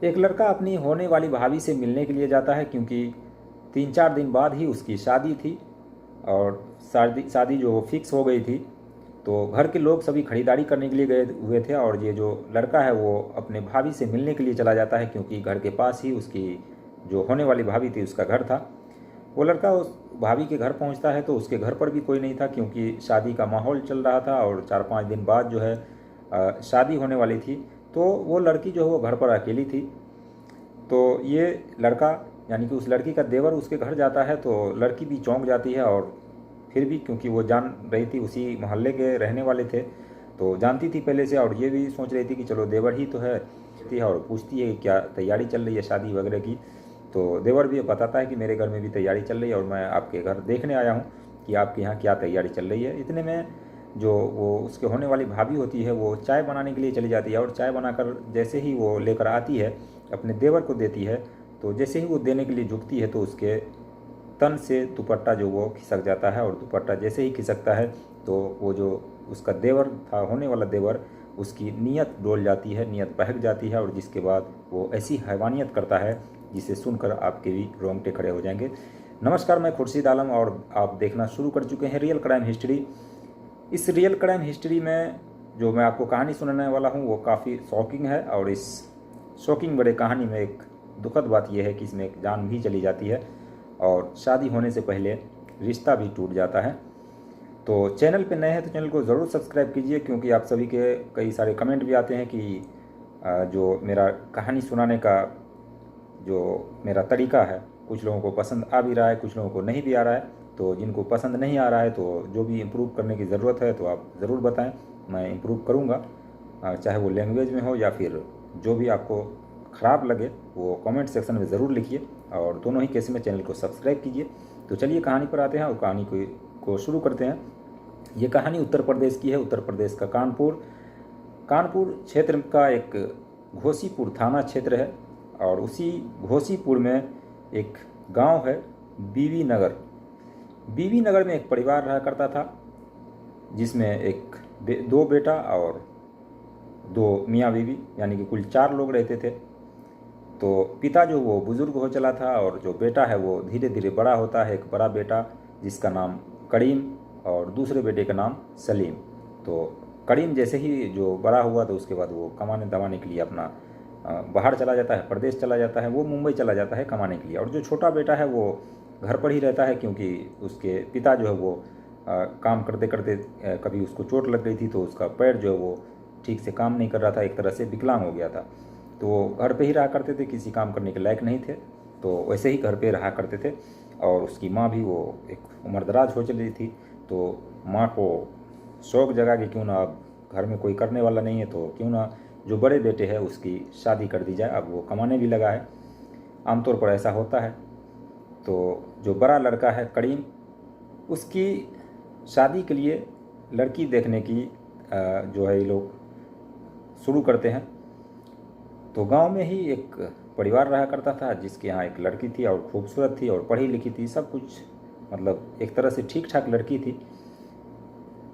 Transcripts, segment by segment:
एक लड़का अपनी होने वाली भाभी से मिलने के लिए जाता है क्योंकि 3-4 दिन बाद ही उसकी शादी थी और शादी शादी जो फिक्स हो गई थी। तो घर के लोग सभी खरीदारी करने के लिए गए हुए थे और ये जो लड़का है वो अपने भाभी से मिलने के लिए चला जाता है क्योंकि घर के पास ही उसकी जो होने वाली भाभी थी उसका घर था। वो लड़का उस भाभी के घर पहुंचता है तो उसके घर पर भी कोई नहीं था क्योंकि शादी का माहौल चल रहा था और 4-5 दिन बाद जो है शादी होने वाली थी। तो वो लड़की जो है वो घर पर अकेली थी। तो ये लड़का यानी कि उस लड़की का देवर उसके घर जाता है तो लड़की भी चौंक जाती है और फिर भी क्योंकि वो जान रही थी, उसी मोहल्ले के रहने वाले थे तो जानती थी पहले से, और ये भी सोच रही थी कि चलो देवर ही तो है। और पूछती है क्या तैयारी चल रही है शादी वगैरह की। तो देवर भी बताता है कि मेरे घर में भी तैयारी चल रही है और मैं आपके घर देखने आया हूँ कि आपके यहाँ क्या तैयारी चल रही है। इतने में जो वो उसके होने वाली भाभी होती है वो चाय बनाने के लिए चली जाती है और चाय बनाकर जैसे ही वो लेकर आती है अपने देवर को देती है। तो जैसे ही वो देने के लिए झुकती है तो उसके तन से दुपट्टा जो वो खिसक जाता है और दुपट्टा जैसे ही खिसकता है तो वो जो उसका देवर था, होने वाला देवर, उसकी नीयत डोल जाती है, नीयत बहक जाती है और जिसके बाद वो ऐसी हैवानियत करता है जिसे सुनकर आपके भी रोंगटे खड़े हो जाएंगे। नमस्कार, मैं खुर्शीद आलम और आप देखना शुरू कर चुके हैं रियल क्राइम हिस्ट्री। इस रियल क्राइम हिस्ट्री में जो मैं आपको कहानी सुनाने वाला हूँ वो काफ़ी शॉकिंग है और इस शॉकिंग बड़े कहानी में एक दुखद बात यह है कि इसमें एक जान भी चली जाती है और शादी होने से पहले रिश्ता भी टूट जाता है। तो चैनल पे नए हैं तो चैनल को ज़रूर सब्सक्राइब कीजिए क्योंकि आप सभी के कई सारे कमेंट भी आते हैं कि जो मेरा कहानी सुनाने का जो मेरा तरीका है कुछ लोगों को पसंद आ भी रहा है, कुछ लोगों को नहीं भी आ रहा है। तो जिनको पसंद नहीं आ रहा है तो जो भी इम्प्रूव करने की ज़रूरत है तो आप ज़रूर बताएं, मैं इम्प्रूव करूँगा। चाहे वो लैंग्वेज में हो या फिर जो भी आपको ख़राब लगे वो कमेंट सेक्शन में ज़रूर लिखिए और दोनों ही केस में चैनल को सब्सक्राइब कीजिए। तो चलिए कहानी पर आते हैं और कहानी को शुरू करते हैं। ये कहानी उत्तर प्रदेश की है, उत्तर प्रदेश का कानपुर क्षेत्र का एक घोसीपुर थाना क्षेत्र है और उसी घोसीपुर में एक गांव है बीवी नगर। बीवी नगर में एक परिवार रहा करता था जिसमें दो बेटा और दो मियाँ बीवी यानी कि कुल 4 लोग रहते थे। तो पिता जो वो बुज़ुर्ग हो चला था और जो बेटा है वो धीरे धीरे बड़ा होता है। एक बड़ा बेटा जिसका नाम करीम और दूसरे बेटे का नाम सलीम। तो करीम जैसे ही जो बड़ा हुआ तो उसके बाद वो कमाने दमाने के लिए अपना बाहर चला जाता है, प्रदेश चला जाता है, वो मुंबई चला जाता है कमाने के लिए। और जो छोटा बेटा है वो घर पर ही रहता है क्योंकि उसके पिता जो है वो काम करते करते कभी उसको चोट लग गई थी तो उसका पैर जो है वो ठीक से काम नहीं कर रहा था, एक तरह से विकलांग हो गया था। तो वो घर पे ही रहा करते थे, किसी काम करने के लायक नहीं थे, तो वैसे ही घर पे रहा करते थे। और उसकी माँ भी वो एक उम्रदराज हो चली थी। तो माँ को शौक जगा कि क्यों ना अब घर में कोई करने वाला नहीं है तो क्यों ना जो बड़े बेटे हैं उसकी शादी कर दी जाए। अब वो कमाने भी लगा है, आमतौर पर ऐसा होता है। तो जो बड़ा लड़का है करीम, उसकी शादी के लिए लड़की देखने की जो है ये लोग शुरू करते हैं। तो गांव में ही एक परिवार रहा करता था जिसके यहाँ एक लड़की थी और खूबसूरत थी और पढ़ी लिखी थी, सब कुछ मतलब एक तरह से ठीक ठाक लड़की थी।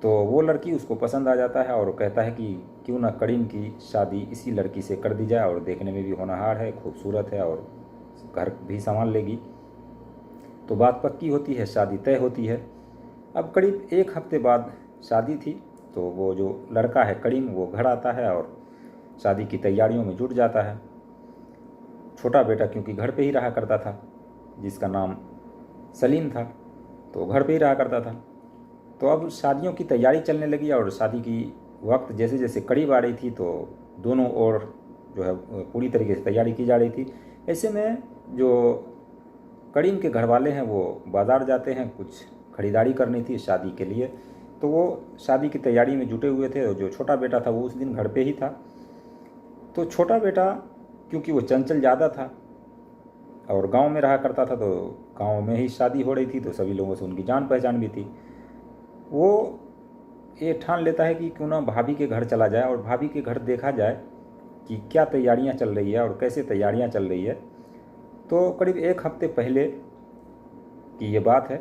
तो वो लड़की उसको पसंद आ जाता है और कहता है कि क्यों ना करीम की शादी इसी लड़की से कर दी जाए और देखने में भी होनहार है, खूबसूरत है और घर भी संभाल लेगी। तो बात पक्की होती है, शादी तय होती है। अब करीब 1 हफ्ते बाद शादी थी। तो वो जो लड़का है करीम वो घर आता है और शादी की तैयारियों में जुट जाता है। छोटा बेटा क्योंकि घर पे ही रहा करता था जिसका नाम सलीम था, तो घर पे ही रहा करता था। तो अब शादियों की तैयारी चलने लगी और शादी की वक्त जैसे जैसे करीब आ रही थी तो दोनों ओर जो है पूरी तरीके से तैयारी की जा रही थी। ऐसे में जो करीम के घर वाले हैं वो बाज़ार जाते हैं, कुछ ख़रीदारी करनी थी शादी के लिए। तो वो शादी की तैयारी में जुटे हुए थे और जो छोटा बेटा था वो उस दिन घर पे ही था। तो छोटा बेटा क्योंकि वो चंचल ज़्यादा था और गांव में रहा करता था तो गांव में ही शादी हो रही थी तो सभी लोगों से उनकी जान पहचान भी थी। वो ये ठान लेता है कि क्यों ना भाभी के घर चला जाए और भाभी के घर देखा जाए कि क्या तैयारियां चल रही है और कैसे तैयारियां चल रही है। तो करीब 1 हफ्ते पहले की ये बात है।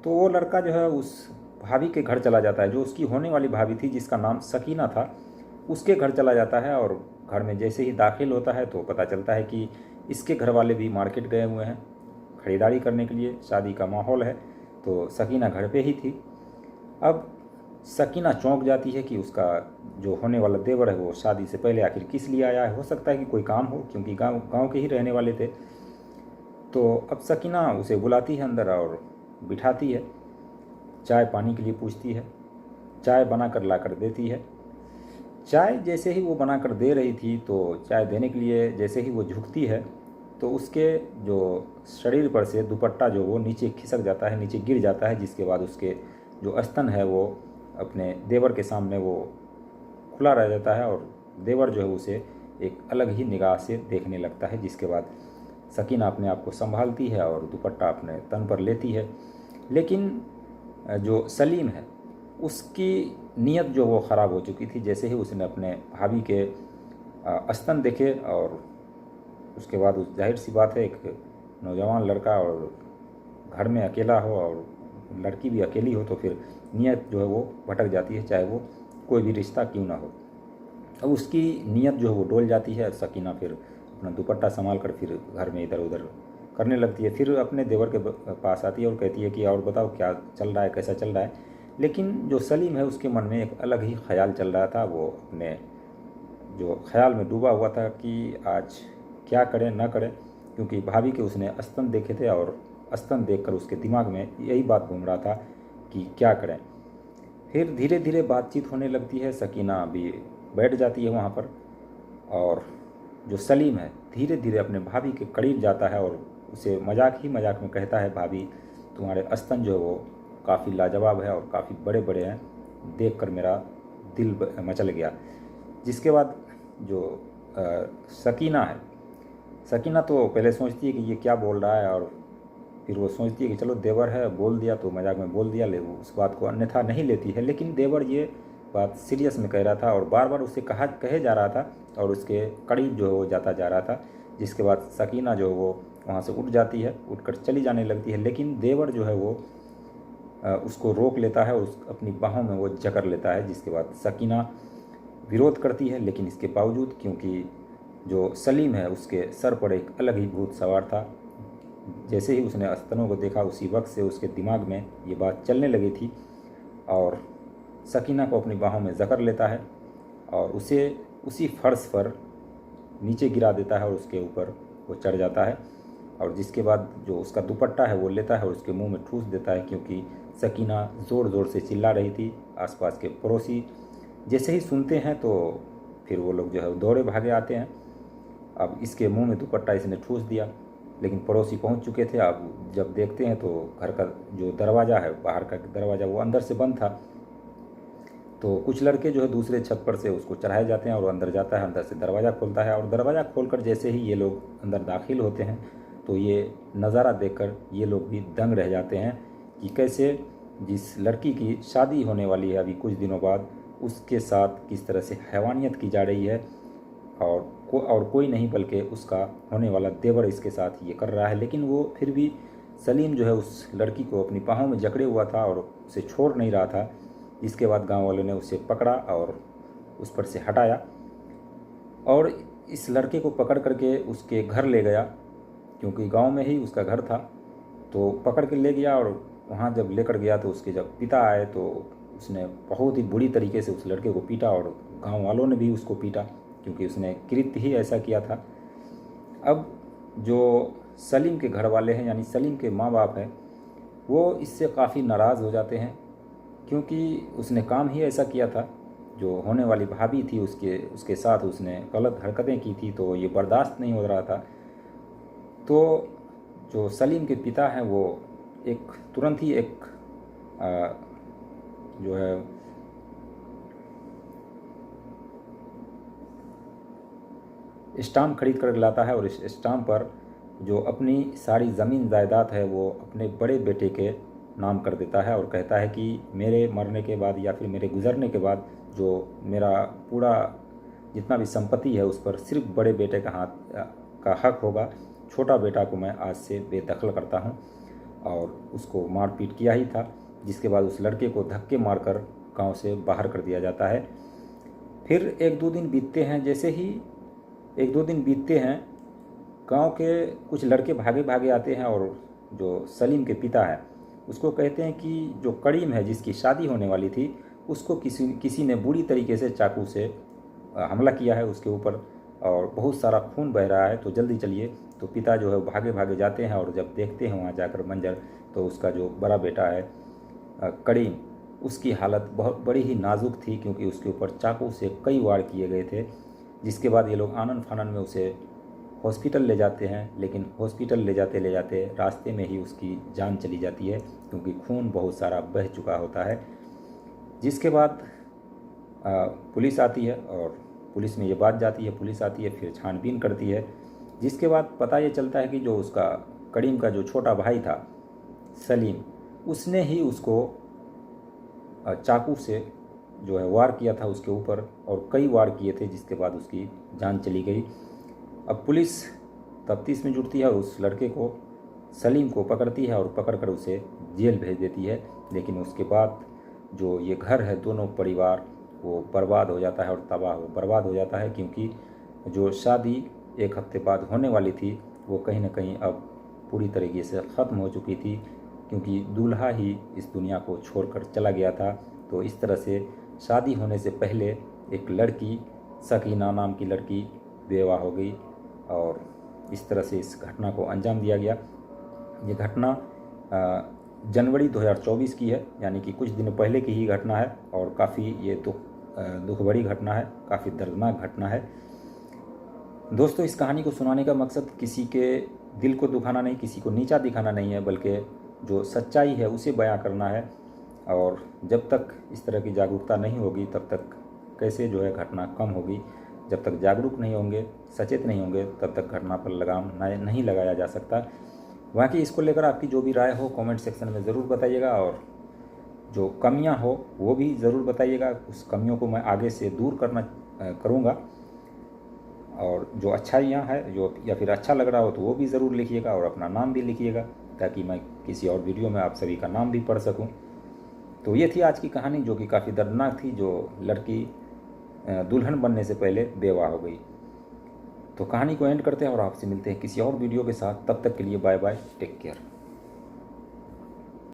तो वो लड़का जो है उस भाभी के घर चला जाता है जो उसकी होने वाली भाभी थी जिसका नाम सकीना था, उसके घर चला जाता है और घर में जैसे ही दाखिल होता है तो पता चलता है कि इसके घर वाले भी मार्केट गए हुए हैं ख़रीदारी करने के लिए, शादी का माहौल है। तो सकीना घर पे ही थी। अब सकीना चौंक जाती है कि उसका जो होने वाला देवर है वो शादी से पहले आखिर किस लिए आया है। हो सकता है कि कोई काम हो, क्योंकि गांव के ही रहने वाले थे। तो अब सकीना उसे बुलाती है अंदर और बिठाती है, चाय पानी के लिए पूछती है, चाय बना कर ला कर देती है। चाय जैसे ही वो बना कर दे रही थी तो चाय देने के लिए जैसे ही वो झुकती है तो उसके जो शरीर पर से दुपट्टा जो वो नीचे खिसक जाता है, नीचे गिर जाता है, जिसके बाद उसके जो स्तन है वो अपने देवर के सामने वो खुला रह जाता है और देवर जो है उसे एक अलग ही निगाह से देखने लगता है। जिसके बाद सकीना अपने आप को संभालती है और दुपट्टा अपने तन पर लेती है। लेकिन जो सलीम है उसकी नीयत जो वो ख़राब हो चुकी थी। जैसे ही उसने अपने भाभी के स्तन देखे और उसके बाद उस जाहिर सी बात है, एक नौजवान लड़का और घर में अकेला हो और लड़की भी अकेली हो तो फिर नीयत जो है वो भटक जाती है, चाहे वो कोई भी रिश्ता क्यों ना हो। अब उसकी नीयत जो है वो डोल जाती है। सकीना फिर अपना दुपट्टा संभाल कर फिर घर में इधर उधर करने लगती है। फिर अपने देवर के पास आती है और कहती है कि और बताओ क्या चल रहा है, कैसा चल रहा है। लेकिन जो सलीम है उसके मन में एक अलग ही ख्याल चल रहा था। वो अपने जो ख्याल में डूबा हुआ था कि आज क्या करें ना करें, क्योंकि भाभी के उसने स्तन देखे थे और स्तन देखकर उसके दिमाग में यही बात घूम रहा था कि क्या करें। फिर धीरे धीरे बातचीत होने लगती है। सकीना भी बैठ जाती है वहाँ पर और जो सलीम है धीरे धीरे अपने भाभी के करीब जाता है और उसे मजाक ही मजाक में कहता है, भाभी तुम्हारे स्तन जो है वो काफ़ी लाजवाब है और काफ़ी बड़े बड़े हैं, देखकर मेरा दिल मचल गया। जिसके बाद जो सकीना है, सकीना तो पहले सोचती है कि ये क्या बोल रहा है और फिर वो सोचती है कि चलो देवर है, बोल दिया तो मजाक में बोल दिया, ले वो उस बात को अन्यथा नहीं लेती है। लेकिन देवर ये बात सीरियस में कह रहा था और बार बार उससे कहे जा रहा था और उसके करीब जो है वो जाता जा रहा था। जिसके बाद सकीना जो है वो वहाँ से उठ जाती है, उठकर चली जाने लगती है। लेकिन देवर जो है वो उसको रोक लेता है, उस अपनी बाहों में वो जकड़ लेता है। जिसके बाद सकीना विरोध करती है, लेकिन इसके बावजूद क्योंकि जो सलीम है उसके सर पर एक अलग ही भूत सवार था। जैसे ही उसने स्तनों को देखा उसी वक्त से उसके दिमाग में ये बात चलने लगी थी और सकीना को अपनी बाहों में जकड़ लेता है और उसे उसी फर्श पर नीचे गिरा देता है और उसके ऊपर वो चढ़ जाता है। और जिसके बाद जो उसका दुपट्टा है वो लेता है और उसके मुंह में ठूस देता है, क्योंकि सकीना ज़ोर ज़ोर से चिल्ला रही थी। आसपास के पड़ोसी जैसे ही सुनते हैं तो फिर वो लोग जो है दौड़े भागे आते हैं। अब इसके मुंह में दुपट्टा इसने ठूस दिया, लेकिन पड़ोसी पहुंच चुके थे। अब जब देखते हैं तो घर का जो दरवाज़ा है, बाहर का दरवाज़ा, वो अंदर से बंद था। तो कुछ लड़के जो है दूसरे छत पर से उसको चढ़ाए जाते हैं और वो अंदर जाता है, अंदर से दरवाज़ा खोलता है और दरवाज़ा खोलकर जैसे ही ये लोग अंदर दाखिल होते हैं तो ये नज़ारा देखकर ये लोग भी दंग रह जाते हैं कि कैसे जिस लड़की की शादी होने वाली है अभी कुछ दिनों बाद, उसके साथ किस तरह से हैवानियत की जा रही है और कोई नहीं बल्कि उसका होने वाला देवर इसके साथ ये कर रहा है। लेकिन वो फिर भी सलीम जो है उस लड़की को अपनी बाहों में जकड़े हुआ था और उसे छोड़ नहीं रहा था। इसके बाद गांव वालों ने उसे पकड़ा और उस पर से हटाया और इस लड़के को पकड़ करके उसके घर ले गया, क्योंकि गांव में ही उसका घर था। तो पकड़ के ले गया और वहाँ जब लेकर गया तो उसके जब पिता आए तो उसने बहुत ही बुरी तरीके से उस लड़के को पीटा और गांव वालों ने भी उसको पीटा, क्योंकि उसने कृत्य ही ऐसा किया था। अब जो सलीम के घर वाले हैं यानी सलीम के माँ बाप हैं वो इससे काफ़ी नाराज़ हो जाते हैं, क्योंकि उसने काम ही ऐसा किया था। जो होने वाली भाभी थी उसके साथ उसने गलत हरकतें की थी, तो ये बर्दाश्त नहीं हो रहा था। तो जो सलीम के पिता हैं वो तुरंत ही एक जो है स्टाम्प खरीद कर लाता है और इस स्टाम्प पर जो अपनी सारी ज़मीन जायदाद है वो अपने बड़े बेटे के नाम कर देता है और कहता है कि मेरे मरने के बाद या फिर मेरे गुजरने के बाद जो मेरा पूरा जितना भी संपत्ति है उस पर सिर्फ बड़े बेटे का हक होगा। छोटा बेटा को मैं आज से बेदखल करता हूं। और उसको मारपीट किया ही था, जिसके बाद उस लड़के को धक्के मारकर गांव से बाहर कर दिया जाता है। फिर 1-2 दिन बीतते हैं। जैसे ही एक दो दिन बीतते हैं, गांव के कुछ लड़के भागे भागे आते हैं और जो सलीम के पिता है उसको कहते हैं कि जो करीम है जिसकी शादी होने वाली थी उसको किसी ने बुरी तरीके से चाकू से हमला किया है उसके ऊपर और बहुत सारा खून बह रहा है, तो जल्दी चलिए। तो पिता जो है भागे भागे जाते हैं और जब देखते हैं वहाँ जाकर मंजर, तो उसका जो बड़ा बेटा है करीम, उसकी हालत बहुत बड़ी ही नाजुक थी क्योंकि उसके ऊपर चाकू से कई वार किए गए थे। जिसके बाद ये लोग आनन फानन में उसे हॉस्पिटल ले जाते हैं, लेकिन हॉस्पिटल ले जाते रास्ते में ही उसकी जान चली जाती है क्योंकि खून बहुत सारा बह चुका होता है। जिसके बाद पुलिस आती है और पुलिस में ये बात जाती है, पुलिस आती है, फिर छानबीन करती है। जिसके बाद पता ये चलता है कि जो उसका करीम का जो छोटा भाई था सलीम, उसने ही उसको चाकू से जो है वार किया था उसके ऊपर और कई वार किए थे, जिसके बाद उसकी जान चली गई। अब पुलिस तफ्तीश में जुटती है और उस लड़के को सलीम को पकड़ती है और पकड़कर उसे जेल भेज देती है। लेकिन उसके बाद जो ये घर है, दोनों परिवार वो बर्बाद हो जाता है और बर्बाद हो जाता है क्योंकि जो शादी एक हफ्ते बाद होने वाली थी वो कहीं ना कहीं अब पूरी तरीके से ख़त्म हो चुकी थी क्योंकि दूल्हा ही इस दुनिया को छोड़कर चला गया था। तो इस तरह से शादी होने से पहले एक लड़की, सकीना नाम की लड़की, बेवा हो गई और इस तरह से इस घटना को अंजाम दिया गया। ये घटना जनवरी 2024 की है, यानी कि कुछ दिन पहले की ही घटना है और काफ़ी ये दुख भरी घटना है, काफ़ी दर्दनाक घटना है। दोस्तों, इस कहानी को सुनाने का मकसद किसी के दिल को दुखाना नहीं, किसी को नीचा दिखाना नहीं है, बल्कि जो सच्चाई है उसे बयां करना है। और जब तक इस तरह की जागरूकता नहीं होगी तब तक कैसे जो है घटना कम होगी। जब तक जागरूक नहीं होंगे, सचेत नहीं होंगे, तब तक घटना पर लगाम नहीं लगाया जा सकता। बाकी इसको लेकर आपकी जो भी राय हो कमेंट सेक्शन में ज़रूर बताइएगा और जो कमियां हो वो भी ज़रूर बताइएगा। उस कमियों को मैं आगे से दूर करूँगा और जो अच्छाइयाँ हैं जो या फिर अच्छा लग रहा हो तो वो भी ज़रूर लिखिएगा और अपना नाम भी लिखिएगा ताकि मैं किसी और वीडियो में आप सभी का नाम भी पढ़ सकूं। तो ये थी आज की कहानी जो कि काफ़ी दर्दनाक थी, जो लड़की दुल्हन बनने से पहले बेवा हो गई। तो कहानी को एंड करते हैं और आपसे मिलते हैं किसी और वीडियो के साथ। तब तक के लिए बाय बाय, टेक केयर।